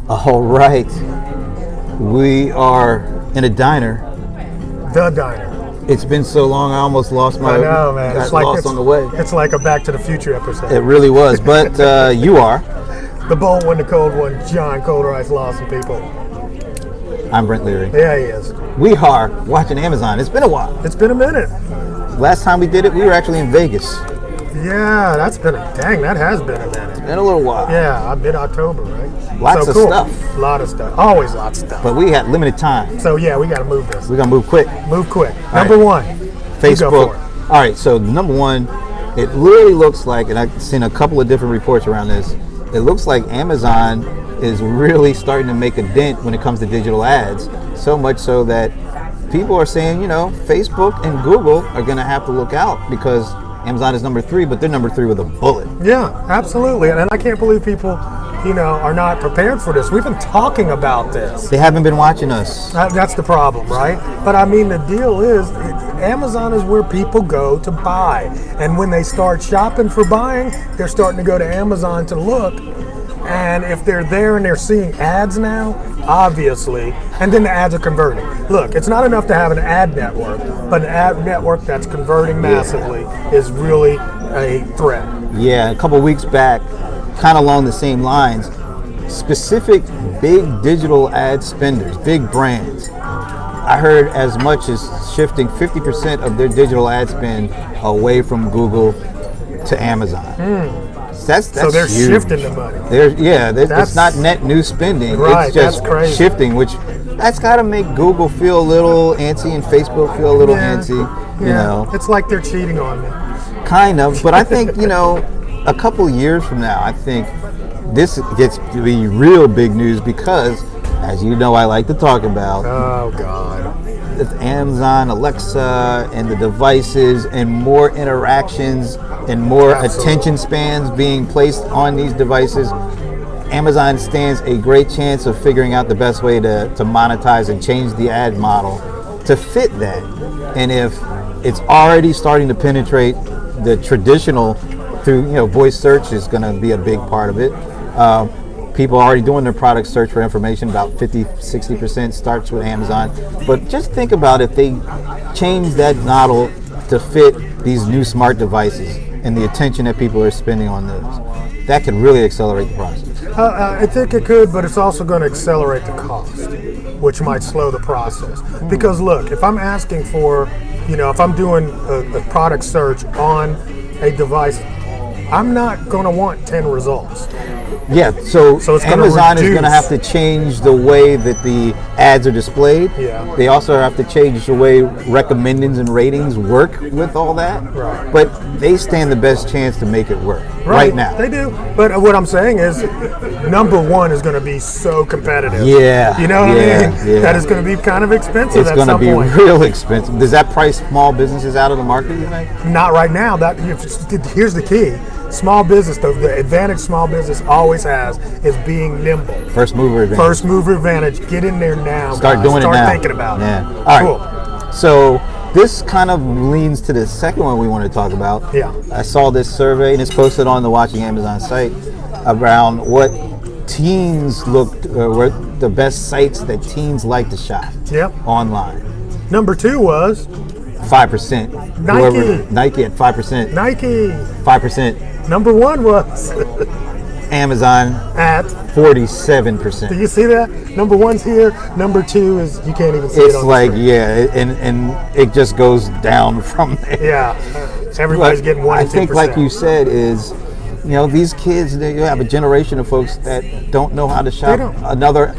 All right. We are in a diner. The diner. It's been so long, I almost lost my. I know, man. Got It's like lost on the way. It's like a Back to the Future episode. It really was, but you are. The bold one, the cold one, John Cold Rice Lawson, people. I'm Brent Leary. Yeah, he is. We are watching Amazon. It's been a while. It's been a minute. Last time we did it, we were actually in Vegas. Yeah, that has been a minute. Been a little while. Yeah, mid-October, right? Lots of stuff. A lot of stuff. Always lots of stuff. But we had limited time. So yeah, we got to move this. We're going to move quick. Move quick. All Number right. one. Facebook. You go for it. All right, so number one, it really looks like, and I've seen a couple of different reports around this, it looks like Amazon is really starting to make a dent when it comes to digital ads, so much so that people are saying, Facebook and Google are going to have to look out because Amazon is number 3, but they're number 3 with a bullet. Yeah, absolutely. And I can't believe people, are not prepared for this. We've been talking about this. They haven't been watching us. That's the problem, right? But I mean, the deal is, Amazon is where people go to buy. And when they start shopping for buying, they're starting to go to Amazon to look. And if they're there and they're seeing ads now, obviously, and then the ads are converting. Look, it's not enough to have an ad network, but an ad network that's converting massively is really a threat. Yeah, a couple of weeks back, kind of along the same lines, specific big digital ad spenders, big brands, I heard as much as shifting 50% of their digital ad spend away from Google to Amazon. That's so they're huge. Shifting the money. It's not net new spending. Right, it's just that's crazy. Shifting, which that's got to make Google feel a little antsy and Facebook feel a little antsy. It's like they're cheating on me. Kind of, but I think a couple years from now, I think this gets to be real big news because, as you know, I like to talk about. Oh God. It's Amazon, Alexa, and the devices, and more interactions and more attention spans being placed on these devices. Amazon stands a great chance of figuring out the best way to monetize and change the ad model to fit that. And if it's already starting to penetrate the traditional through, voice search is going to be a big part of it. People are already doing their product search for information. About 50-60% starts with Amazon. But just think about if they change that model to fit these new smart devices and the attention that people are spending on those. That could really accelerate the process. I think it could, but it's also going to accelerate the cost, which might slow the process. Because look, if I'm asking for, if I'm doing a product search on a device, I'm not going to want 10 results. Yeah, so Amazon is going to have to reduce. change the way that the ads are displayed. Yeah. They also have to change the way recommendings and ratings work with all that. Right. But they stand the best chance to make it work right now. They do. But what I'm saying is, number one is going to be so competitive. Yeah. You know what I mean? Yeah. That is going to be kind of expensive It's at some point. going to be real expensive. Does that price small businesses out of the market, you think? Not right now. Here's the key. Small business, the advantage small business always has is being nimble. First mover advantage. First mover advantage. Get in there now. Start guys. doing it now. Start thinking about it. Cool. All right. So this kind of leans to the second one we want to talk about. Yeah. I saw this survey, and it's posted on the Watching Amazon site, around what teens what the best sites that teens like to shop online. Number 2 was 5%. Nike at 5%. Nike. 5%. Number 1 was Amazon at 47%. Do you see that? Number 1's here. Number 2 is you can't even see it. It's like and it just goes down from there. Yeah, everybody's getting 1%. I think, like you said, is these kids. You have a generation of folks that don't know how to shop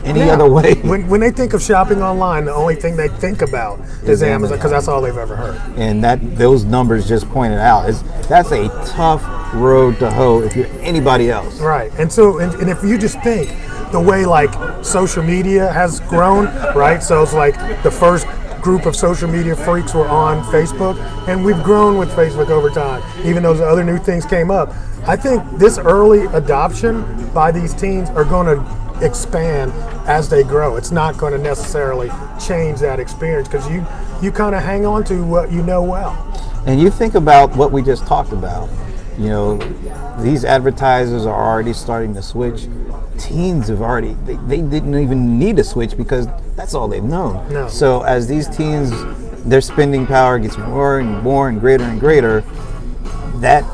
any other way. When they think of shopping online, the only thing they think about is Amazon because that's all they've ever heard. And those numbers just pointed out that's a tough road to hoe if you're anybody else. Right, and so and if you just think the way like social media has grown, right? So it's like the first group of social media freaks were on Facebook, and we've grown with Facebook over time, even though other new things came up. I think this early adoption by these teens are going to expand as they grow. It's not going to necessarily change that experience because you kind of hang on to what you know well. And you think about what we just talked about. You know, these advertisers are already starting to switch. Teens have already, they didn't even need to switch because that's all they've known. No. So as these teens, their spending power gets more and greater, that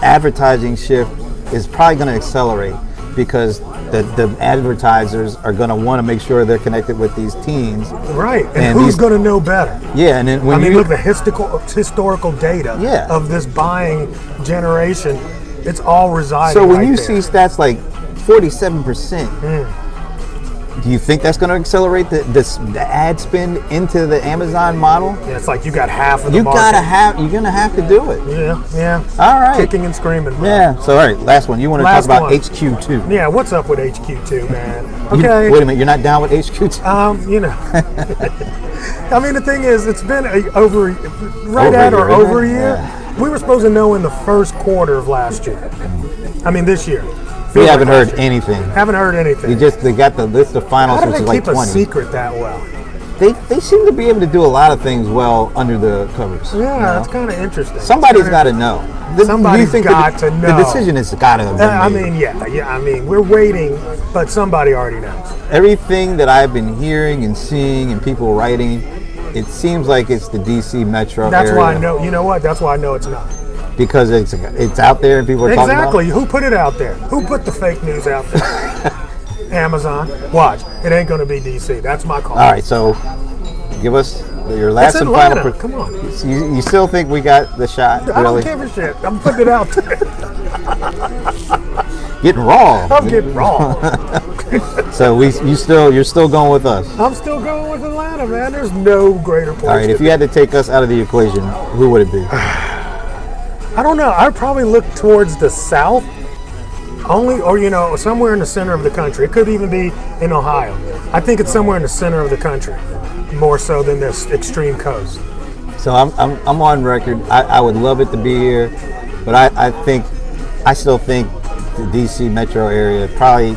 advertising shift is probably going to accelerate because the advertisers are going to want to make sure they're connected with these teens. Right, and who's going to know better? Yeah, and then when look at the historical data of this buying generation. It's all residing. So when right you there. see stats like 47%, do you think that's going to accelerate the ad spend into the Amazon model? Yeah, it's like you got half of the market. You're going to have to do it. Yeah. All right. Kicking and screaming, bro. Yeah. So, all right, last one. You want to talk about HQ2? Yeah, what's up with HQ2, man? Okay. Wait a minute, you're not down with HQ2? You know. I mean, the thing is, it's been over a year. Yeah. We were supposed to know in the first quarter of last year. I mean, this year. We haven't heard anything. Haven't heard anything. They got the list of finals, How do which they is like keep 20. a secret that well? They seem to be able to do a lot of things well under the covers. Yeah, you know? that's kind of interesting. Somebody's got to know. Somebody's got to know. The decision has got to have been made. I mean, we're waiting, but somebody already knows. Everything that I've been hearing and seeing and people writing, it seems like it's the DC metro area. That's why I know. You know what? That's why I know it's not. Because it's out there and people are talking about it? Exactly. Who put it out there? Who put the fake news out there? Amazon. Watch. It ain't going to be DC. That's my call. All right, so give us your last and final. Come on. You still think we got the shot? I don't give a shit. I'm putting it out there. Getting raw. I'm getting raw. So you're still going with us? I'm still going with Atlanta, man. There's no greater place. All right, if you had to take us out of the equation, who would it be? I don't know. I'd probably look towards the south, or somewhere in the center of the country. It could even be in Ohio. I think it's somewhere in the center of the country, more so than this extreme coast. So I'm on record. I would love it to be here, but I still think the DC metro area probably.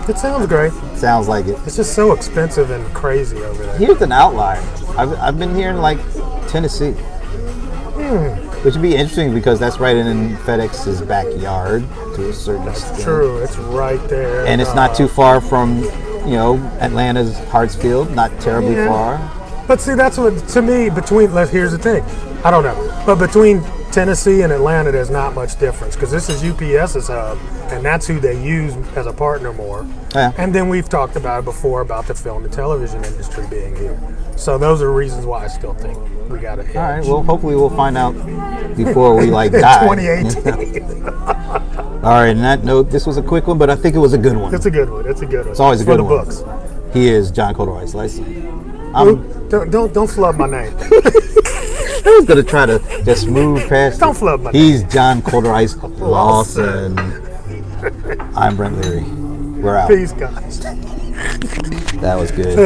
It sounds great. Sounds like it. It's just so expensive and crazy over there. Here's an outlier. I've been hearing like Tennessee. Which would be interesting because that's right in FedEx's backyard to a certain extent. That's true. It's right there. And it's not too far from, Atlanta's Hartsfield. Not terribly far. But see, that's what, to me, here's the thing. I don't know. But between Tennessee and Atlanta, there's not much difference because this is UPS's hub, and that's who they use as a partner more. Yeah. And then we've talked about it before about the film and television industry being here. So those are reasons why I still think we got to hit. All right. Well, hopefully we'll find out before we die. 2018. All right. On that note, this was a quick one, but I think it was a good one. It's a good one. It's always a good one. For the books. He is John Corduroy Slicey. Don't flub my name. I was gonna try to just move past. Don't flub my name. He's John Corduroy Lawson. I'm Brent Leary. We're out. Peace, guys. That was good.